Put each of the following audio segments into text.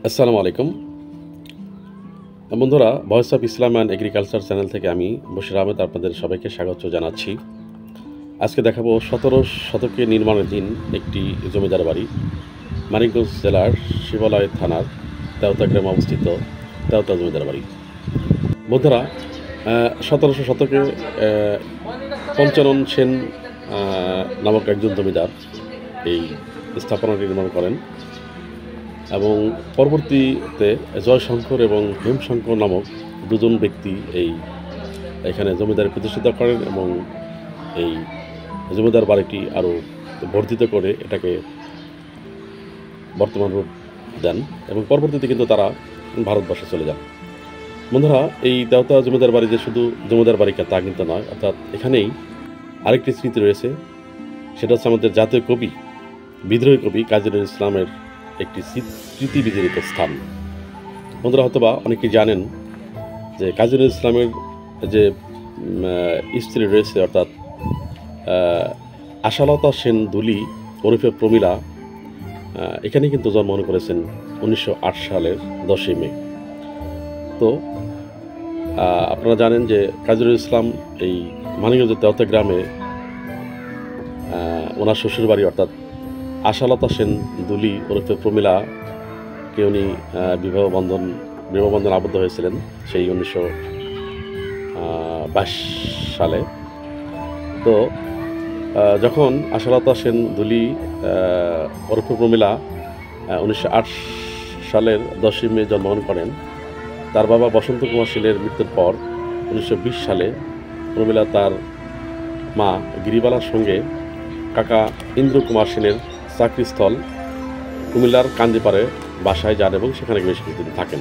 আসসালামু আলাইকুম বন্ধুরা, voice of Islam and agriculture channel থেকে আমি বশির আহমেদ আপনাদের সবাইকে স্বাগত জানাচ্ছি। আজকে দেখাবো 17 শতকে নির্মাণাধীন একটি জমিদার বাড়ি, মানিকগঞ্জ জেলার শিবালয় থানার তেওতা গ্রামে অবস্থিত তেওতা জমিদার বাড়ি। বন্ধুরা, 1700 শতকে পঞ্চানন সেন নামক একজন জমিদার এই স্থাপনাটি নির্মাণ করেন এবং পরবর্তীতে জয়শঙ্কর এবং হেমশঙ্কর নামক দুজন ব্যক্তি এখানে জমিদারি প্রতিষ্ঠিত করেন এবং এই জমিদার বাড়িটি আরও বর্ধিত করে এটাকে বর্তমান রূপ দেন এবং পরবর্তীতে কিন্তু তারা ভারতবর্ষে চলে যান। বন্ধুরা, এই তেওতা জমিদার বাড়ি যে শুধু জমিদার বাড়ি তা কিন্তু নয়, অর্থাৎ এখানেই আরেকটি স্মৃতি রয়েছে, সেটা হচ্ছে আমাদের জাতীয় কবি, বিদ্রোহী কবি কাজী নজরুল ইসলামের একটি স্মৃতি বিজড়িত স্থান। বন্ধুরা, হয়তোবা অনেকেই জানেন যে কাজী নজরুল ইসলামের যে স্ত্রী রয়েছে, অর্থাৎ আশালতা সেন দুলি ওরফে প্রমীলা, এখানে কিন্তু জন্মগ্রহণ করেছেন 1908 সালের 10ই মে। তো আপনারা জানেন যে কাজী নজরুল ইসলাম এই মানিকগঞ্জের তেওতা গ্রামে ওনার শ্বশুরবাড়ি অর্থাৎ আশালতা সেন দুলি ওরফে প্রমীলাকে উনি বিবাহ বন্ধন আবদ্ধ হয়েছিলেন সেই 1922 সালে। তো যখন আশালতা সেন দুলি ওরফে প্রমীলা 1908 সালের 10ই মে জন্মগ্রহণ করেন, তার বাবা বসন্ত কুমার সেনের মৃত্যুর পর 1920 সালে প্রমীলা তার মা গিরিবালার সঙ্গে কাকা ইন্দ্র কুমার সেনের চাকরিস্থল কুমিল্লার কান্দিপাড়ে বাসায় যান এবং সেখানে বেশ কিছুদিন থাকেন।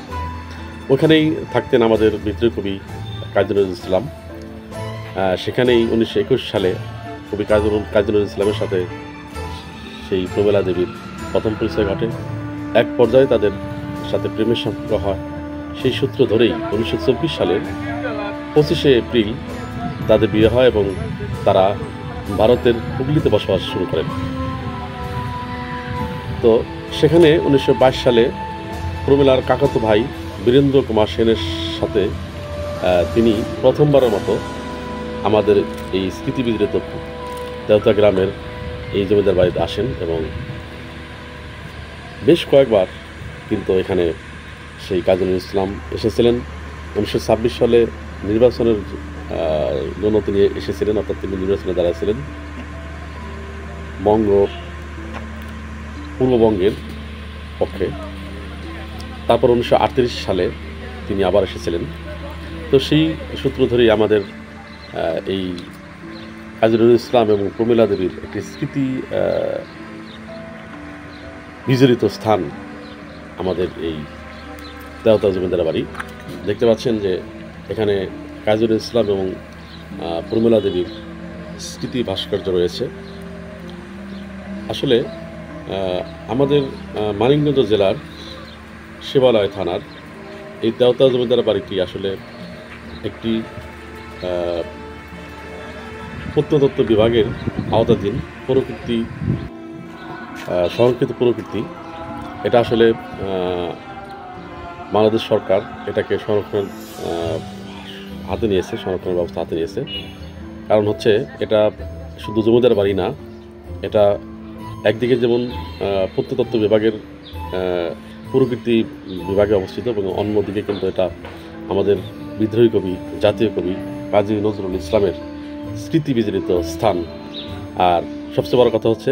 ওখানেই থাকতেন আমাদের বিদ্রোহী কবি কাজী নজরুল ইসলাম। সেখানেই 1921 সালে কবি কাজী নজরুল ইসলামের সাথে সেই প্রমীলা দেবীর প্রথম পরিচয় ঘটে। এক পর্যায়ে তাদের সাথে প্রেমের সম্পর্ক হয়। সেই সূত্র ধরেই 1924 সালের 25শে এপ্রিল তাদের বিয়ে হয় এবং তারা ভারতের হুগলিতে বসবাস শুরু করেন। তো সেখানে 1922 সালে প্রমীলার কাকাতো ভাই বীরেন্দ্র কুমার সেনের সাথে তিনি প্রথমবারের মতো আমাদের এই স্মৃতিবিজড়িত তেওতা গ্রামের এই জমিদার বাড়িতে আসেন এবং বেশ কয়েকবার কিন্তু এখানে সেই কাজী নজরুল ইসলাম এসেছিলেন। 1926 সালে নির্বাচনের জন্য তিনি এসেছিলেন, অর্থাৎ তিনি নির্বাচনে দাঁড়াইছিলেন পূর্ববঙ্গের পক্ষে। তারপর 1938 সালে তিনি আবার এসেছিলেন। তো সেই সূত্র ধরেই আমাদের এই কাজী নজরুল ইসলাম এবং প্রমীলা দেবীর একটি স্মৃতি বিজড়িত স্থান আমাদের এই তেওতা জমিদার বাড়ি। দেখতে পাচ্ছেন যে এখানে কাজী নজরুল ইসলাম এবং প্রমীলা দেবীর স্মৃতি ভাস্কর্য রয়েছে। আসলে আমাদের মানিকগঞ্জ জেলার শিবালয় থানার এই তেওতা জমিদার বাড়িটি আসলে একটি প্রত্নতত্ত্ব বিভাগের আওতাধীন প্রকৃতি সংরক্ষিত প্রকৃতি। এটা আসলে বাংলাদেশ সরকার এটাকে সংরক্ষণের ব্যবস্থা হাতে নিয়েছে। কারণ হচ্ছে এটা শুধু জমিদার বাড়ি না, এটা একদিকে যেমন প্রত্নতত্ত্ব বিভাগের প্রকৃতি বিভাগে অবস্থিত এবং অন্যদিকে কিন্তু এটা আমাদের বিদ্রোহী কবি, জাতীয় কবি কাজী নজরুল ইসলামের স্মৃতি বিজড়িত স্থান। আর সবচেয়ে বড় কথা হচ্ছে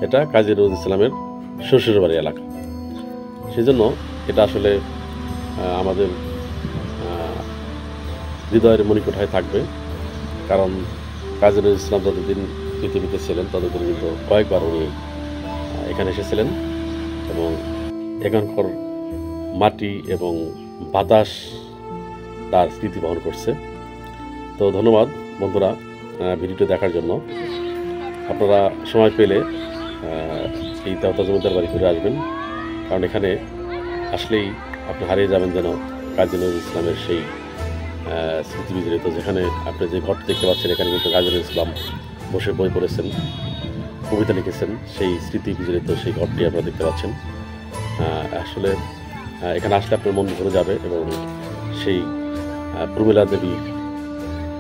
এটা কাজী নজরুল ইসলামের শ্বশুর বাড়ি এলাকা। সেজন্য এটা আসলে আমাদের হৃদয়ের মণিকোঠায় থাকবে। কারণ কাজী নজরুল ইসলাম যতদিন পৃথিবীতে ছিলেন ততদিন কিন্তু কয়েকবার উনি এখানে এসেছিলেন এবং এখানকার মাটি এবং বাতাস তার স্মৃতি বহন করছে। তো ধন্যবাদ বন্ধুরা ভিডিওটি দেখার জন্য। আপনারা সময় পেলে এই তেওতা জমিদার বাড়ি ঘুরে আসবেন, কারণ এখানে আসলেই আপনি হারিয়ে যাবেন যেন কাজী নজরুল ইসলামের সেই স্মৃতি বিজড়িত, যেখানে আপনি যে ঘরটি দেখতে পাচ্ছেন এখানে কিন্তু কাজী নজরুল ইসলাম বসে বই পড়েছেন, কবিতা লিখেছেন। সেই স্মৃতি বিজড়িত সেই ঘরটি আপনারা দেখতে পাচ্ছেন। আসলে এখানে আসলে আপনার মন ভরে যাবে এবং সেই প্রমীলা দেবী,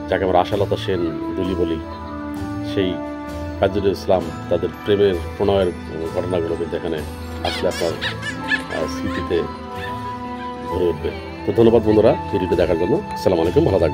যাকে আমরা আশালতা সেন দুলি বলি, সেই কাজী ইসলাম তাদের প্রেমের প্রণয়ের ঘটনাগুলো কিন্তু এখানে আসলে আপনার স্মৃতিতে ভরে উঠবে। তো ধন্যবাদ বন্ধুরা ভিডিওটি দেখার জন্য। আসসালামু আলাইকুম, ভালো থাকবেন।